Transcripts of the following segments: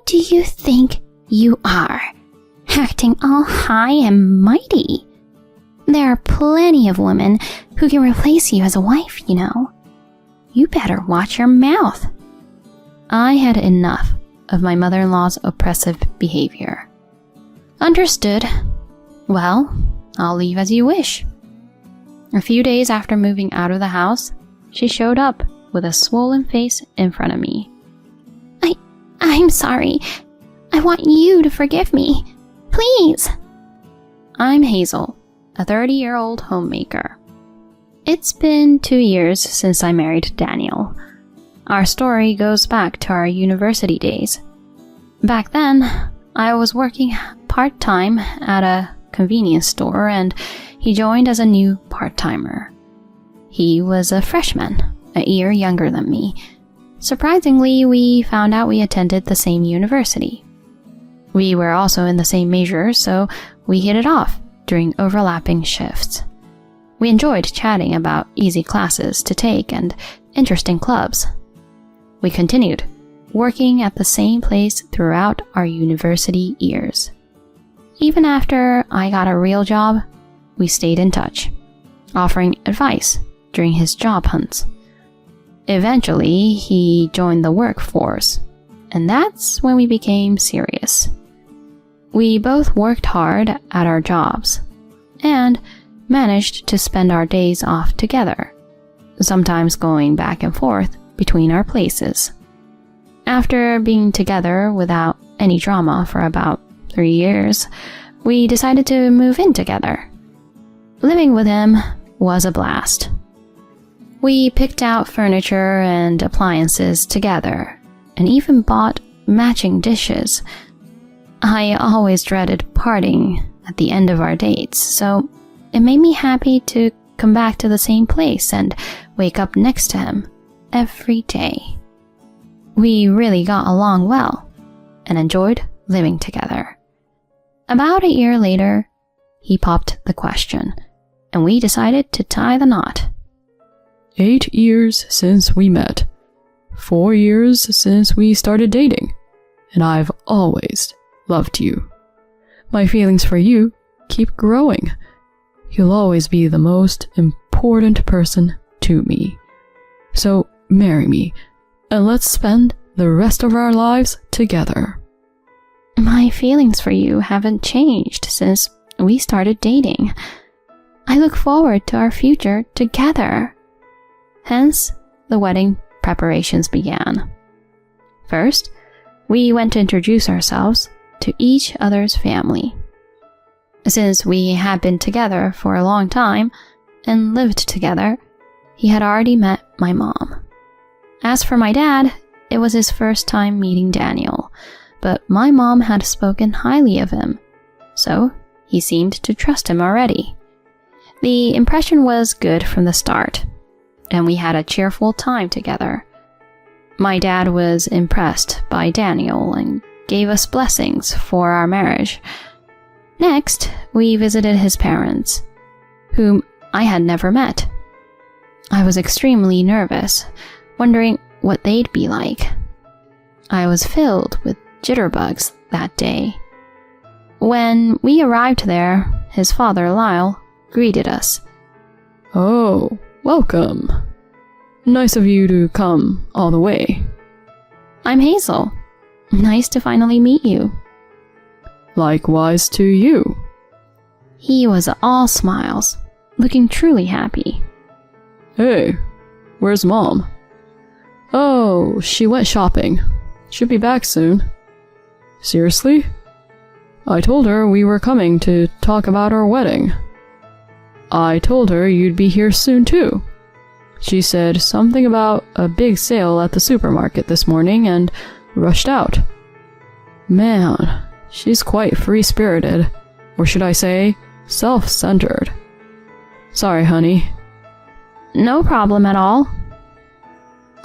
do you think you are? Acting all high and mighty. There are plenty of women who can replace you as a wife, you know. You better watch your mouth. I had enough of my mother-in-law's oppressive behavior. Understood. Well, I'll leave as you wish. A few days after moving out of the house, she showed up with a swollen face in front of me. I'm sorry. I want you to forgive me. Please. I'm Hazel, a 30-year-old homemaker. It's been 2 years since I married Daniel. Our story goes back to our university days. Back then, I was working part-time at a convenience store and he joined as a new part-timer. He was a freshman, a year younger than me. Surprisingly, we found out we attended the same university. We were also in the same major, so we hit it off during overlapping shifts. We enjoyed chatting about easy classes to take and interesting clubs. We continued working at the same place throughout our university years. Even after I got a real job, we stayed in touch, offering advice during his job hunts. Eventually, he joined the workforce, and that's when we became serious. We both worked hard at our jobs and managed to spend our days off together, sometimes going back and forth between our places. After being together without any drama for about 3 years, we decided to move in together. Living with him was a blast. We picked out furniture and appliances together, and even bought matching dishes. I always dreaded parting at the end of our dates, so it made me happy to come back to the same place and wake up next to him every day. We really got along well and enjoyed living together. About a year later, he popped the question, and we decided to tie the knot. 8 years since we met. 4 years since we started dating. And I've always loved you. My feelings for you keep growing. You'll always be the most important person to me. So marry me, and let's spend the rest of our lives together. My feelings for you haven't changed since we started dating. I look forward to our future together. Hence, the wedding preparations began. First, we went to introduce ourselves to each other's family. Since we had been together for a long time and lived together, he had already met my mom. As for my dad, it was his first time meeting Daniel, but my mom had spoken highly of him, so he seemed to trust him already. The impression was good from the start, and we had a cheerful time together. My dad was impressed by Daniel and gave us blessings for our marriage. Next, we visited his parents, whom I had never met. I was extremely nervous, wondering what they'd be like. I was filled with jitterbugs that day. When we arrived there, his father, Lyle, greeted us. Oh, welcome. Nice of you to come all the way. I'm Hazel. Nice to finally meet you. Likewise to you. He was all smiles, looking truly happy. Hey, where's Mom? Oh, she went shopping. Should be back soon. Seriously? I told her we were coming to talk about our wedding. I told her you'd be here soon too. She said something about a big sale at the supermarket this morning and rushed out. Man, she's quite free-spirited, or should I say, self-centered. Sorry, honey. No problem at all.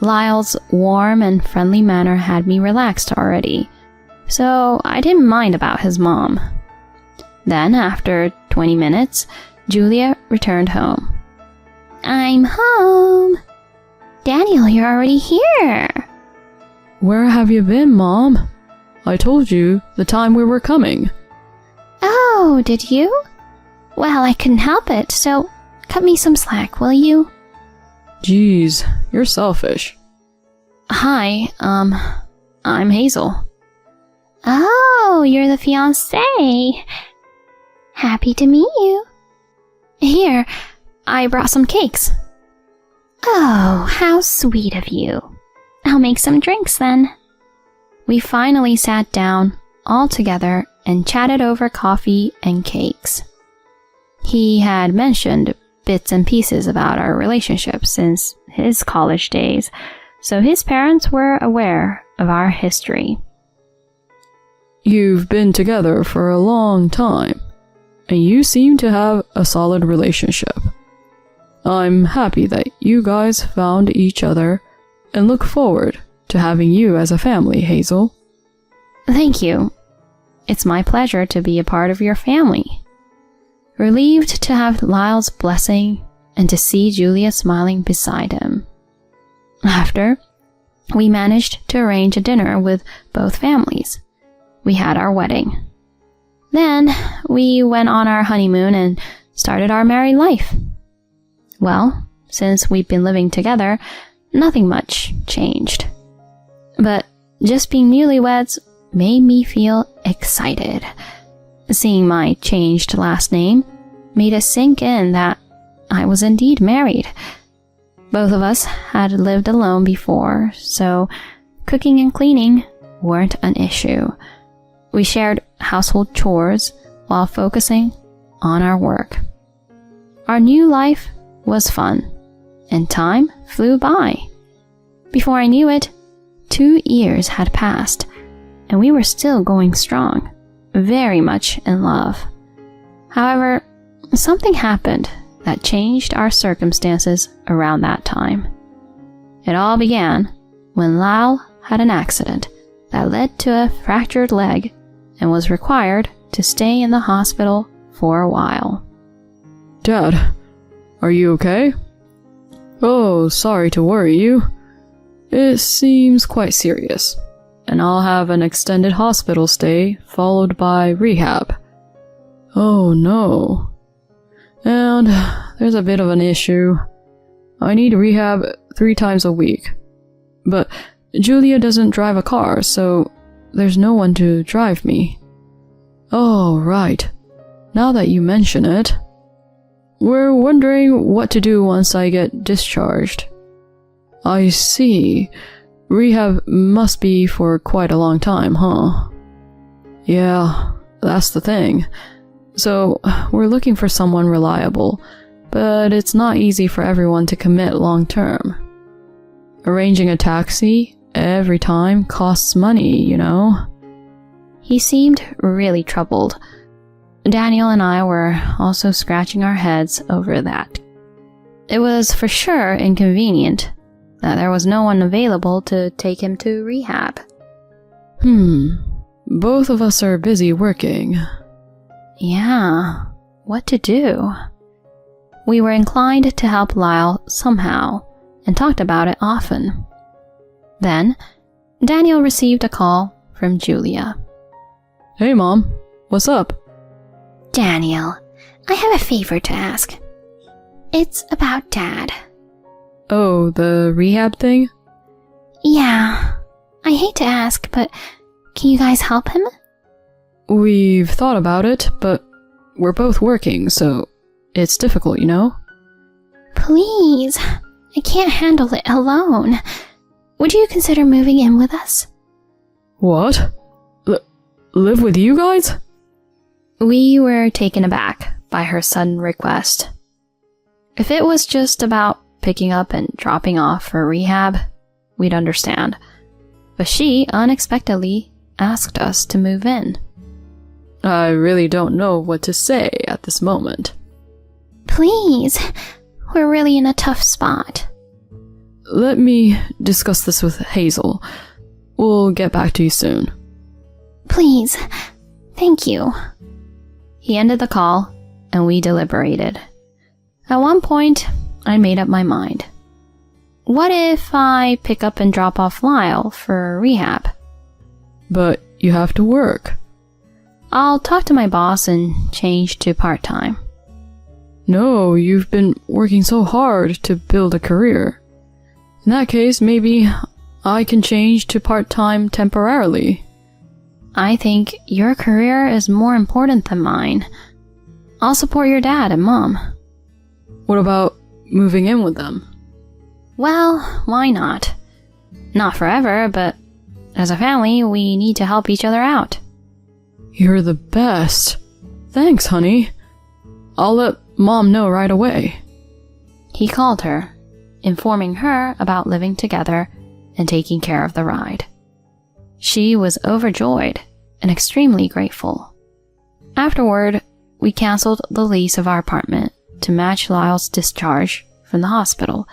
Lyle's warm and friendly manner had me relaxed already, so I didn't mind about his mom. Then, after 20 minutes, Julia returned home. I'm home. Daniel, you're already here. Where have you been, Mom? I told you the time we were coming. Oh, did you? Well, I couldn't help it, so cut me some slack, will you? Jeez, you're selfish. Hi, I'm Hazel. Oh, you're the fiancé. Happy to meet you. Here, I brought some cakes. Oh, how sweet of you. I'll make some drinks then. We finally sat down all together and chatted over coffee and cakes. He had mentioned bits and pieces about our relationship since his college days, so his parents were aware of our history. You've been together for a long time, and you seem to have a solid relationship. I'm happy that you guys found each other and look forward to having you as a family, Hazel. Thank you. It's my pleasure to be a part of your family. Relieved to have Lyle's blessing and to see Julia smiling beside him. After, we managed to arrange a dinner with both families. We had our wedding. Then, we went on our honeymoon and started our married life. Well, since we've been living together, nothing much changed. But just being newlyweds made me feel excited. Seeing my changed last name made it sink in that I was indeed married. Both of us had lived alone before, so cooking and cleaning weren't an issue. We shared household chores while focusing on our work. Our new life was fun, and time flew by. Before I knew it, 2 years had passed, and we were still going strong, very much in love. However, something happened that changed our circumstances around that time. It all began when Lyle had an accident that led to a fractured leg and was required to stay in the hospital for a while. Dad, are you okay? Oh, sorry to worry you. It seems quite serious, and I'll have an extended hospital stay followed by rehab. Oh no. And there's a bit of an issue. I need rehab 3 times a week. But Julia doesn't drive a car, so there's no one to drive me. Oh, right. Now that you mention it, we're wondering what to do once I get discharged. I see. Rehab must be for quite a long time, huh? Yeah, that's the thing. So, we're looking for someone reliable, but it's not easy for everyone to commit long term. Arranging a taxi every time costs money, you know? He seemed really troubled. Daniel and I were also scratching our heads over that. It was for sure inconvenient that there was no one available to take him to rehab. Both of us are busy working. Yeah, what to do? We were inclined to help Lyle somehow and talked about it often. Then, Daniel received a call from Julia. Hey, Mom. What's up? Daniel, I have a favor to ask. It's about Dad. Oh, the rehab thing? Yeah, I hate to ask, but can you guys help him? We've thought about it, but we're both working, so it's difficult, you know? Please, I can't handle it alone. Would you consider moving in with us? What? Live with you guys? We were taken aback by her sudden request. If it was just about picking up and dropping off for rehab, we'd understand. But she unexpectedly asked us to move in. I really don't know what to say at this moment. Please, we're really in a tough spot. Let me discuss this with Hazel. We'll get back to you soon. Please, thank you. He ended the call, and we deliberated. At one point, I made up my mind. What if I pick up and drop off Lyle for rehab? But you have to work. I'll talk to my boss and change to part-time. No, you've been working so hard to build a career. In that case, maybe I can change to part-time temporarily. I think your career is more important than mine. I'll support your dad and mom. What about moving in with them? Well, why not? Not forever, but as a family, we need to help each other out. You're the best. Thanks, honey. I'll let Mom know right away. He called her, informing her about living together and taking care of the ride. She was overjoyed and extremely grateful. Afterward, we canceled the lease of our apartment to match Lyle's discharge from the hospital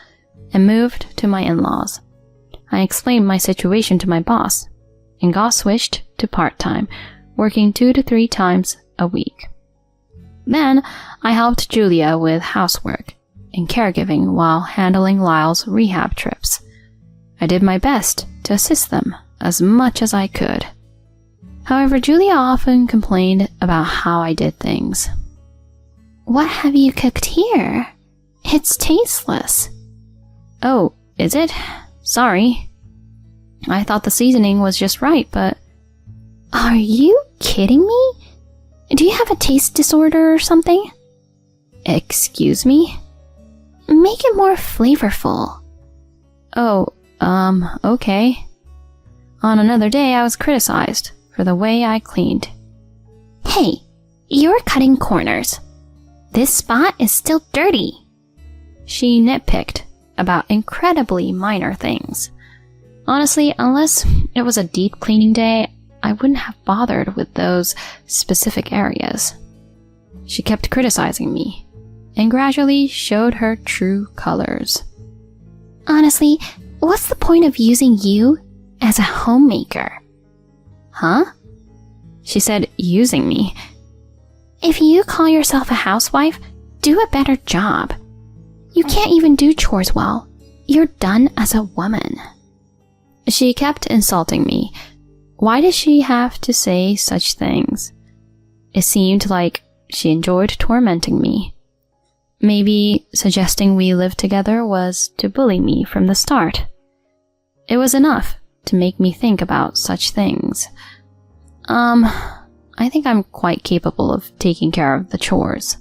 and moved to my in-laws. I explained my situation to my boss and got switched to part-time, working 2 to 3 times a week. Then I helped Julia with housework and caregiving while handling Lyle's rehab trips. I did my best to assist them as much as I could. However, Julia often complained about how I did things. What have you cooked here? It's tasteless. Oh, is it? Sorry. I thought the seasoning was just right, but... Are you kidding me? Do you have a taste disorder or something? Excuse me? Make it more flavorful. Oh, okay. On another day, I was criticized for the way I cleaned. Hey, you're cutting corners. This spot is still dirty. She nitpicked about incredibly minor things. Honestly, unless it was a deep cleaning day, I wouldn't have bothered with those specific areas. She kept criticizing me and gradually showed her true colors. Honestly, what's the point of using you as a homemaker? Huh? She said using me. If you call yourself a housewife, do a better job. You can't even do chores well. You're done as a woman. She kept insulting me. Why did she have to say such things? It seemed like she enjoyed tormenting me. Maybe suggesting we live together was to bully me from the start. It was enough to make me think about such things. I think I'm quite capable of taking care of the chores.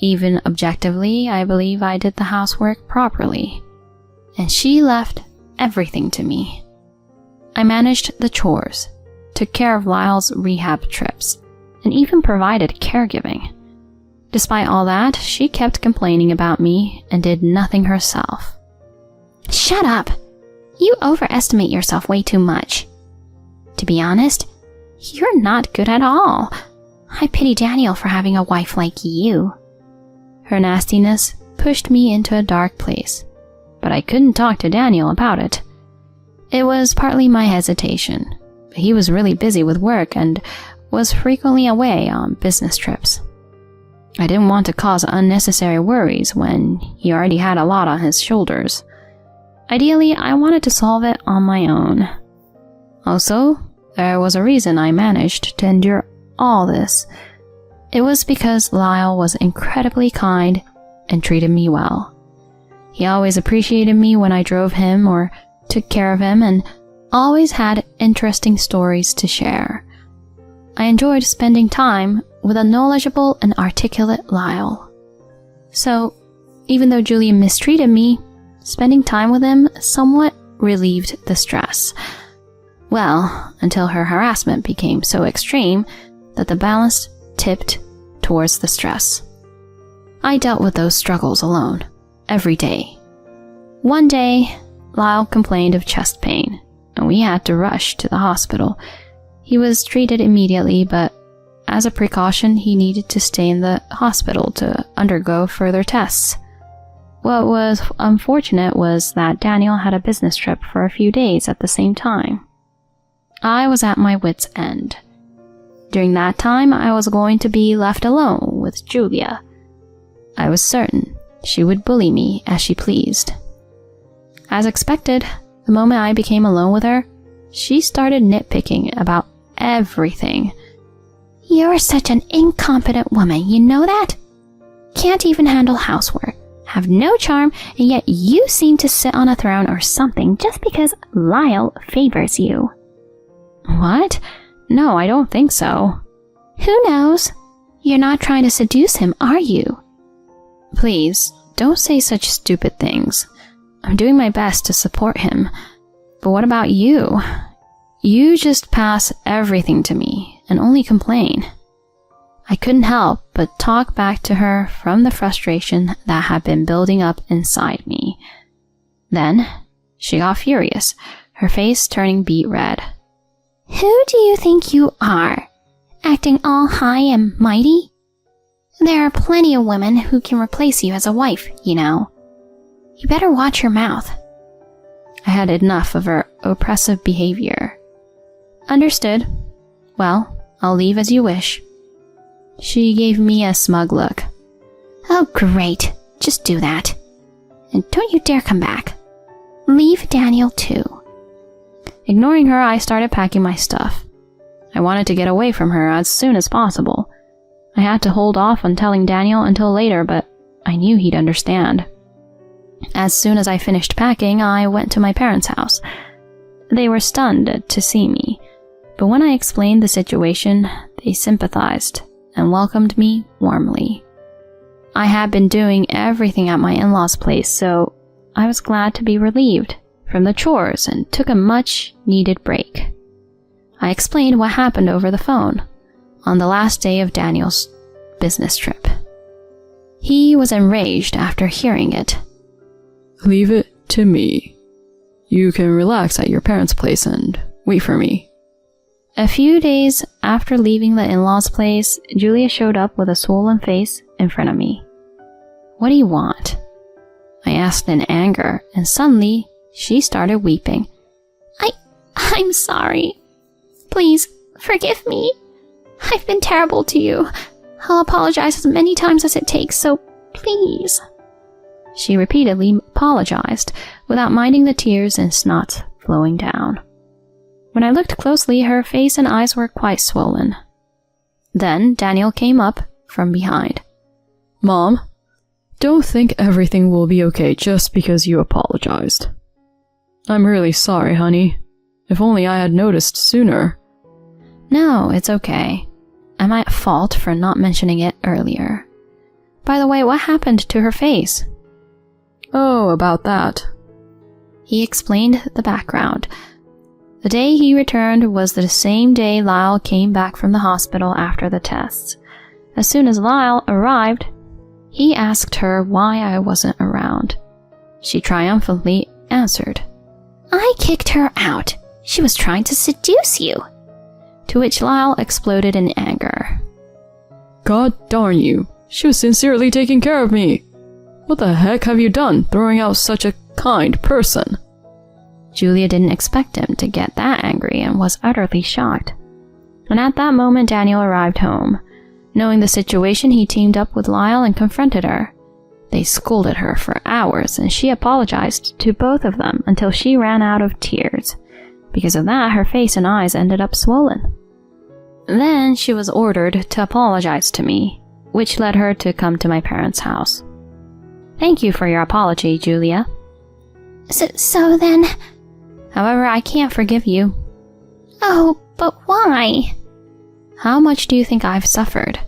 Even objectively, I believe I did the housework properly. And she left everything to me. I managed the chores, took care of Lyle's rehab trips, and even provided caregiving. Despite all that, she kept complaining about me and did nothing herself. Shut up! You overestimate yourself way too much. To be honest, you're not good at all. I pity Daniel for having a wife like you. Her nastiness pushed me into a dark place, but I couldn't talk to Daniel about it. It was partly my hesitation, but he was really busy with work and was frequently away on business trips. I didn't want to cause unnecessary worries when he already had a lot on his shoulders. Ideally, I wanted to solve it on my own. Also, there was a reason I managed to endure all this. It was because Lyle was incredibly kind and treated me well. He always appreciated me when I drove him or took care of him and always had interesting stories to share. I enjoyed spending time with a knowledgeable and articulate Lyle. So, even though Julian mistreated me, spending time with him somewhat relieved the stress. Well, until her harassment became so extreme that the balance tipped towards the stress. I dealt with those struggles alone, every day. One day, Lyle complained of chest pain, and we had to rush to the hospital. He was treated immediately, but as a precaution, he needed to stay in the hospital to undergo further tests. What was unfortunate was that Daniel had a business trip for a few days at the same time. I was at my wit's end. During that time, I was going to be left alone with Julia. I was certain she would bully me as she pleased. As expected, the moment I became alone with her, she started nitpicking about everything. You're such an incompetent woman, you know that? Can't even handle housework, have no charm, and yet you seem to sit on a throne or something just because Lyle favors you. What? No, I don't think so. Who knows? You're not trying to seduce him, are you? Please, don't say such stupid things. I'm doing my best to support him. But what about you? You just pass everything to me and only complain. I couldn't help but talk back to her from the frustration that had been building up inside me. Then, she got furious, her face turning beet red. Who do you think you are? Acting all high and mighty? There are plenty of women who can replace you as a wife, you know. You better watch your mouth. I had enough of her oppressive behavior. Understood. Well, I'll leave as you wish. She gave me a smug look. Oh, great. Just do that. And don't you dare come back. Leave Daniel too. Ignoring her, I started packing my stuff. I wanted to get away from her as soon as possible. I had to hold off on telling Daniel until later, but I knew he'd understand. As soon as I finished packing, I went to my parents' house. They were stunned to see me, but when I explained the situation, they sympathized and welcomed me warmly. I had been doing everything at my in-laws' place, so I was glad to be relieved from the chores and took a much-needed break. I explained what happened over the phone on the last day of Daniel's business trip. He was enraged after hearing it. Leave it to me. You can relax at your parents' place and wait for me. A few days after leaving the in-laws' place, Julia showed up with a swollen face in front of me. What do you want? I asked in anger, and suddenly she started weeping. I'm sorry. Please, forgive me. I've been terrible to you. I'll apologize as many times as it takes, so please. She repeatedly apologized, without minding the tears and snot flowing down. When I looked closely, her face and eyes were quite swollen. Then Daniel came up from behind. Mom, don't think everything will be okay just because you apologized. I'm really sorry, honey. If only I had noticed sooner. No, it's okay. I'm at fault for not mentioning it earlier. By the way, what happened to her face? Oh, about that. He explained the background. The day he returned was the same day Lyle came back from the hospital after the tests. As soon as Lyle arrived, he asked her why I wasn't around. She triumphantly answered, I kicked her out. She was trying to seduce you. To which Lyle exploded in anger. God darn you. She was sincerely taking care of me. What the heck have you done, throwing out such a kind person? Julia didn't expect him to get that angry and was utterly shocked. And at that moment, Daniel arrived home. Knowing the situation, he teamed up with Lyle and confronted her. They scolded her for hours, and she apologized to both of them until she ran out of tears. Because of that, her face and eyes ended up swollen. Then she was ordered to apologize to me, which led her to come to my parents' house. Thank you for your apology, Julia. So then... However, I can't forgive you. Oh, but why? How much do you think I've suffered?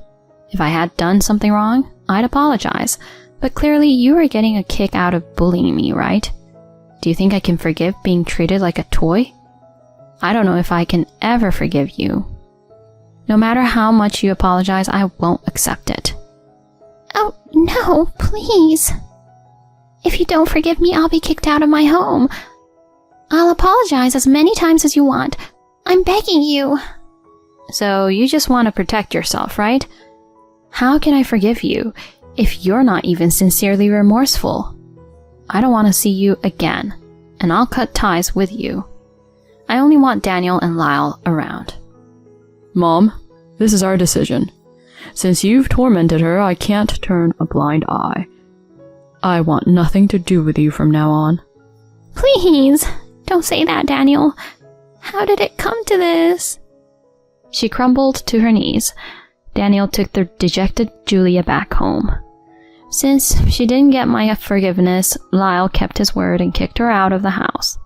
If I had done something wrong, I'd apologize. But clearly you are getting a kick out of bullying me, right? Do you think I can forgive being treated like a toy? I don't know if I can ever forgive you. No matter how much you apologize, I won't accept it. Oh, no, please. If you don't forgive me, I'll be kicked out of my home. I'll apologize as many times as you want. I'm begging you. So you just want to protect yourself, right? How can I forgive you if you're not even sincerely remorseful? I don't want to see you again, and I'll cut ties with you. I only want Daniel and Lyle around. Mom, this is our decision. Since you've tormented her, I can't turn a blind eye. I want nothing to do with you from now on. Please, don't say that, Daniel. How did it come to this? She crumbled to her knees. Daniel took the dejected Julia back home. Since she didn't get my forgiveness, Lyle kept his word and kicked her out of the house.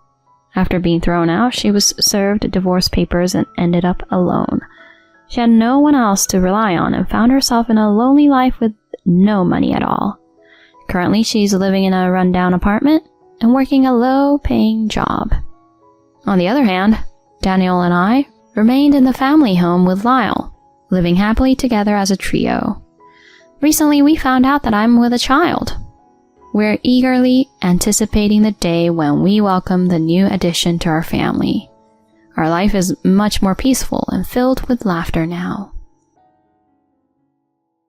After being thrown out, she was served divorce papers and ended up alone. She had no one else to rely on and found herself in a lonely life with no money at all. Currently, she's living in a rundown apartment and working a low-paying job. On the other hand, Daniel and I remained in the family home with Lyle, living happily together as a trio. Recently, we found out that I'm with a child. We're eagerly anticipating the day when we welcome the new addition to our family. Our life is much more peaceful and filled with laughter now.